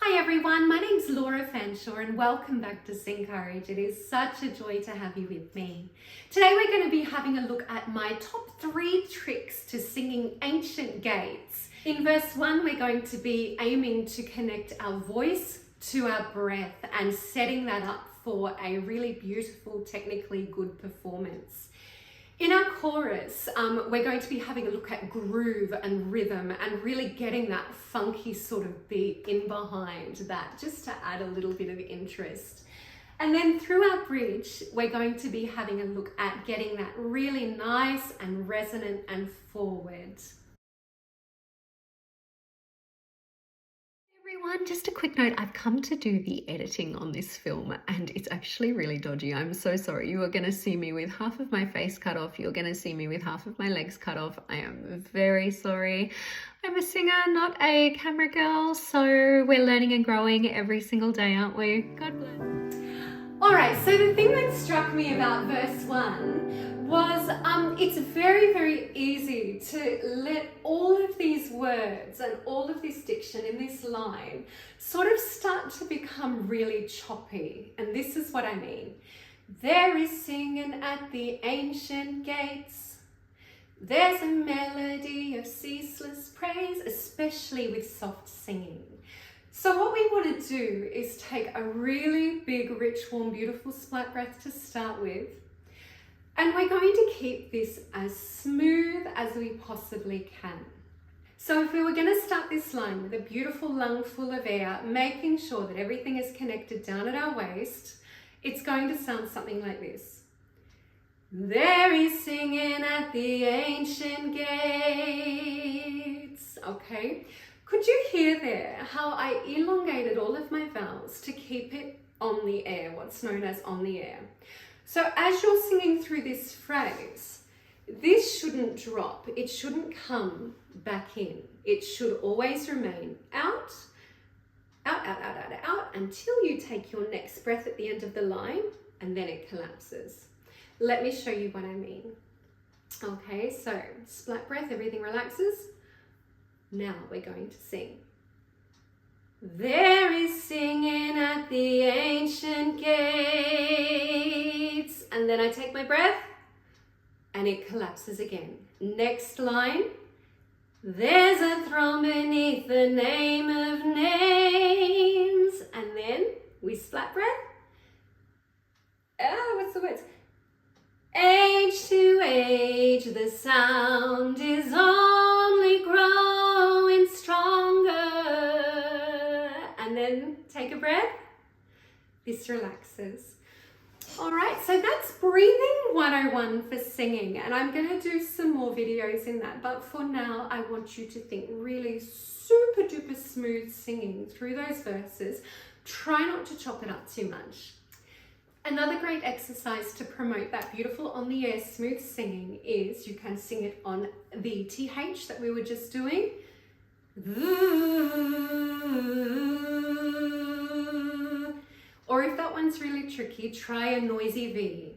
Hi everyone, my name's Laura Fanshawe and welcome back to Sing Courage. It is such a joy to have you with me. Today we're going to be having a look at my top 3 tricks to singing ancient gates. In verse 1 we're going to be aiming to connect our voice to our breath and setting that up for a really beautiful, technically good performance. In our chorus, we're going to be having a look at groove and rhythm and really getting that funky sort of beat in behind that, just to add a little bit of interest. And then through our bridge, we're going to be having a look at getting that really nice and resonant and forward. Everyone, just a quick note, I've come to do the editing on this film and it's actually really dodgy. I'm so sorry. You are going to see me with half of my face cut off. You're going to see me with half of my legs cut off. I am very sorry. I'm a singer, not a camera girl, so we're learning and growing every single day, aren't we? God bless. All right, so the thing that struck me about verse 1 was it's very easy to let all of these words and all of this diction in this line sort of start to become really choppy. And this is what I mean. There is singing at the ancient gates. There's a melody of ceaseless praise, especially with soft singing. So what we want to do is take a really big, rich, warm, beautiful splat breath to start with. And we're going to keep this as smooth as we possibly can. So if we were going to start this line with a beautiful lung full of air, making sure that everything is connected down at our waist, it's going to sound something like this. There is singing at the ancient gates. Okay. Could you hear there how I elongated all of my vowels to keep it on the air, what's known as on the air? So as you're singing through this phrase, this shouldn't drop. It shouldn't come back in. It should always remain out, out, out, out, out, out, until you take your next breath at the end of the line, and then it collapses. Let me show you what I mean. Okay, so splat breath, everything relaxes. Now we're going to sing. There is singing at the ancient gates. And then I take my breath and it collapses again. Next line. There's a throne beneath the name of names. And then we splat breath. What's the words? Age to age, the sound is only growing stronger. And then take a breath. This relaxes. All right, so that's breathing 101 for singing. And I'm going to do some more videos in that. But for now, I want you to think really super duper smooth singing through those verses. Try not to chop it up too much. Another great exercise to promote that beautiful on the air smooth singing is you can sing it on the TH that we were just doing. Or if that one's really tricky, try a noisy V.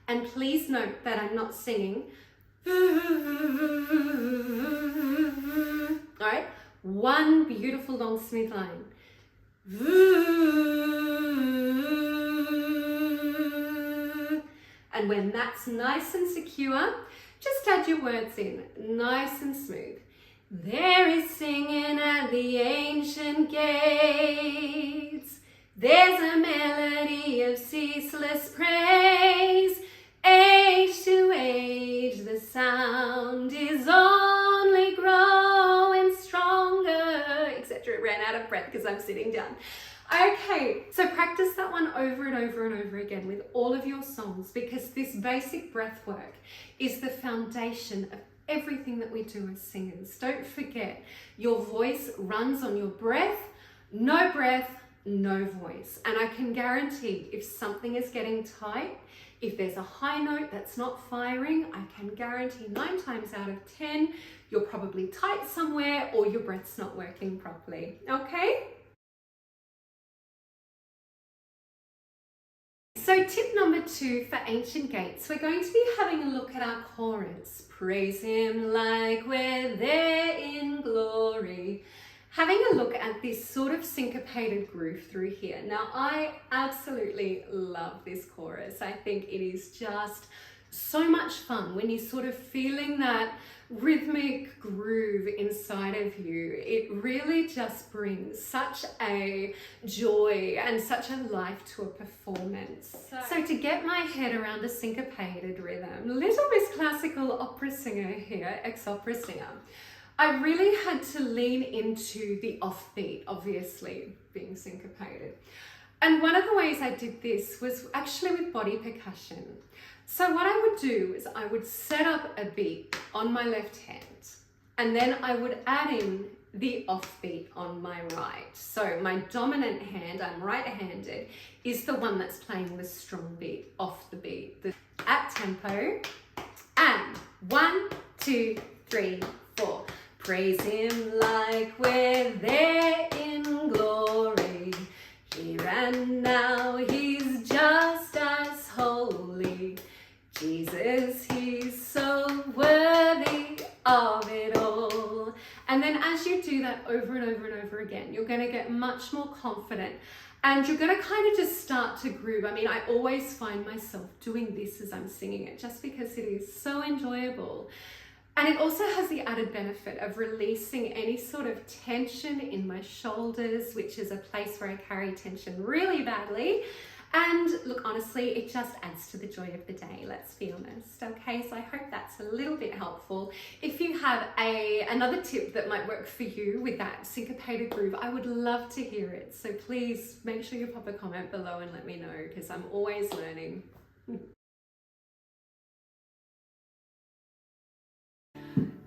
And please note that I'm not singing. All right. One beautiful long smooth line. And when that's nice and secure, just add your words in, nice and smooth. There is singing at the ancient gates. There's a melody of ceaseless praise. Age to age, the sound is only growing stronger, etc. Ran out of breath because I'm sitting down. Okay, so practice that one over and over and over again with all of your songs, because this basic breath work is the foundation of everything that we do as singers. Don't forget, your voice runs on your breath, no voice. And I can guarantee if something is getting tight, if there's a high note that's not firing, I can guarantee 9 times out of 10, you're probably tight somewhere or your breath's not working properly, okay? So So tip number 2 for Ancient Gates, we're going to be having a look at our chorus. Praise him like we're there in glory. Having a look at this sort of syncopated groove through here. Now, I absolutely love this chorus. I think it is just so much fun when you're sort of feeling that rhythmic groove inside of you. It really just brings such a joy and such a life to a performance. So to get my head around a syncopated rhythm, little Miss Classical opera singer here, ex-opera singer, I really had to lean into the offbeat, obviously being syncopated. And one of the ways I did this was actually with body percussion. So what I would do is I would set up a beat on my left hand, and then I would add in the offbeat on my right. So my dominant hand, I'm right-handed, is the one that's playing the strong beat off the beat. At tempo, and 1, 2, 3, 4. Praise him like we're there in glory. Here and now he's just as holy. Jesus, he's so worthy of it all. And then as you do that over and over and over again, you're going to get much more confident and you're going to kind of just start to groove. I mean, I always find myself doing this as I'm singing it just because it is so enjoyable. And it also has the added benefit of releasing any sort of tension in my shoulders, which is a place where I carry tension really badly. And look, honestly, it just adds to the joy of the day, let's be honest. Okay, so I hope that's a little bit helpful. If you have another tip that might work for you with that syncopated groove, I would love to hear it. So please make sure you pop a comment below and let me know, because I'm always learning.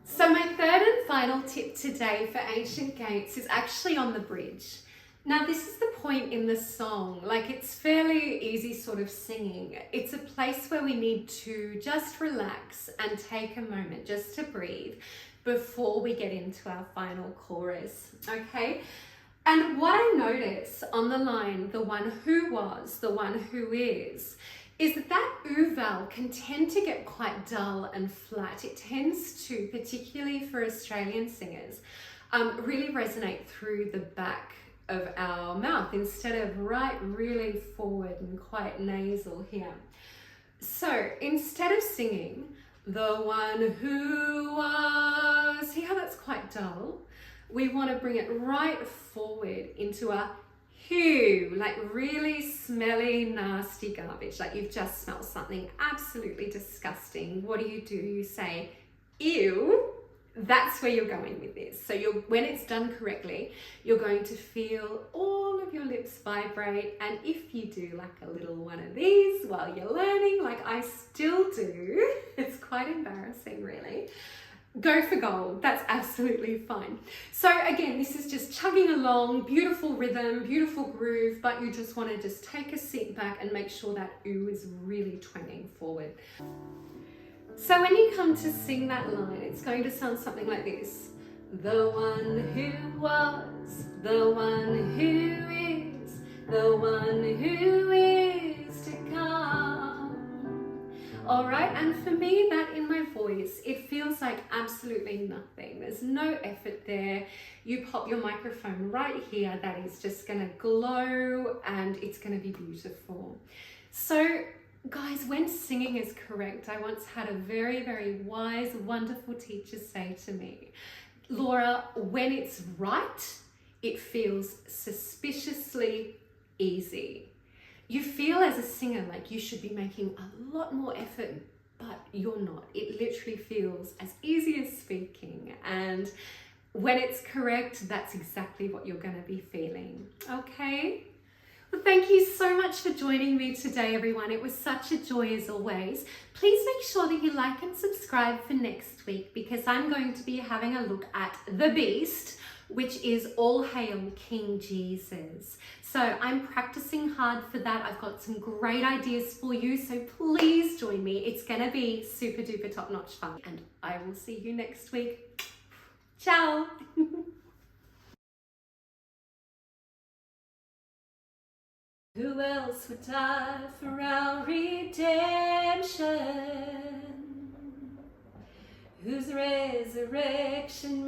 So my third and final tip today for Ancient Gates is actually on the bridge. Now this is the point in the song, like it's fairly easy sort of singing. It's a place where we need to just relax and take a moment just to breathe before we get into our final chorus, okay? And what I notice on the line, the one who was, the one who is that oo vowel can tend to get quite dull and flat. It tends to, particularly for Australian singers, really resonate through the back of our mouth instead of right really forward and quite nasal here. So instead of singing the one who was, see how that's quite dull? We want to bring it right forward into a who, like really smelly, nasty garbage, like you've just smelled something absolutely disgusting. What do? You say, ew. That's where you're going with this. So when it's done correctly, you're going to feel all of your lips vibrate. And if you do like a little one of these while you're learning, like I still do, it's quite embarrassing really, go for gold. That's absolutely fine. So again, this is just chugging along, beautiful rhythm, beautiful groove, but you just want to just take a seat back and make sure that ooh is really twanging forward. So when you come to sing that line, it's going to sound something like this. The one who was, the one who is, the one who is to come. All right, and for me, that in my voice, it feels like absolutely nothing. There's no effort there. You pop your microphone right here, that is just gonna glow and it's gonna be beautiful. So guys, when singing is correct, I once had a very, very wise, wonderful teacher say to me, Laura, when it's right, it feels suspiciously easy. You feel as a singer like you should be making a lot more effort, but you're not. It literally feels as easy as speaking. And when it's correct, that's exactly what you're going to be feeling. Okay? Well, thank you so much for joining me today, everyone. It was such a joy as always. Please make sure that you like and subscribe for next week, because I'm going to be having a look at The Beast, which is All Hail King Jesus. So I'm practicing hard for that. I've got some great ideas for you, so please join me. It's gonna be super duper top-notch fun, and I will see you next week. Ciao. Who else would die for our redemption? Whose resurrection